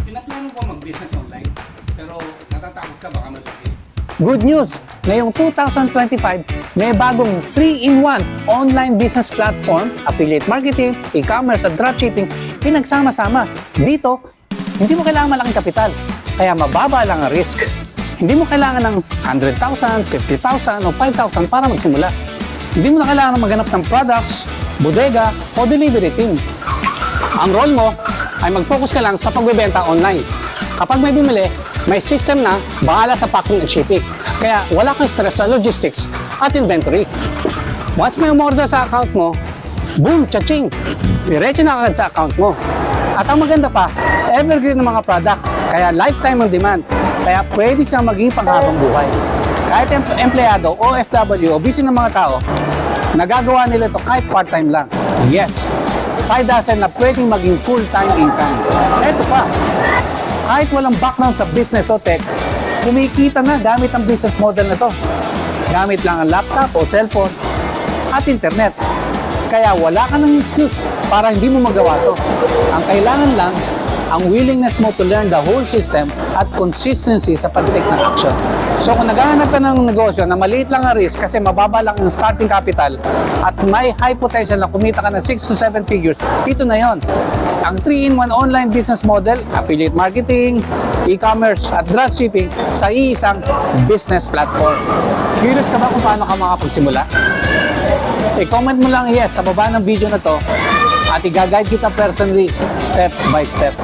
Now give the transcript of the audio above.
Pinaplano ko mag-business online, pero natatakot ka baka malaki. Good news! Ngayong 2025, may bagong 3-in-1 online business platform, affiliate marketing, e-commerce at dropshipping, pinagsama-sama. Dito, hindi mo kailangan malaking kapital, kaya mababa lang ang risk. Hindi mo kailangan ng 100,000, 50,000 o 5,000 para magsimula. Hindi mo na kailangan maghanap ng products, bodega o delivery team. Ang role mo ay mag-focus ka lang sa pagbebenta online. Kapag may bumili, may system na bahala sa packing at shipping. Kaya wala kang stress sa logistics at inventory. Once may umorder sa account mo, boom, cha-ching! Diretso na agad sa account mo. At ang maganda pa, evergreen ng mga products, kaya lifetime on demand. Kaya pwede siyang maging panghabang buhay. Kahit empleyado, OFW o busy ng mga tao, nagagawa nila ito kahit part-time lang. Yes, side hustle na pwedeng maging full-time income. Eto pa, kahit walang background sa business o tech, kumikita na gamit ang business model na to. Gamit lang ang laptop o cellphone at internet. Kaya wala ka ng excuse para hindi mo magawa to. Ang kailangan lang, ang willingness mo to learn the whole system at consistency sa pag-take ng action. So kung naghahanap ka ng negosyo na maliit lang ang risk kasi mababa lang ang starting capital at may high potential na kumita ka ng 6 to 7 figures, ito na yon. Ang 3-in-1 online business model, affiliate marketing, e-commerce at dropshipping sa iisang business platform. Curious ka ba kung paano ka makapagsimula? I-comment mo lang yes sa baba ng video na to at i-guide kita personally step by step.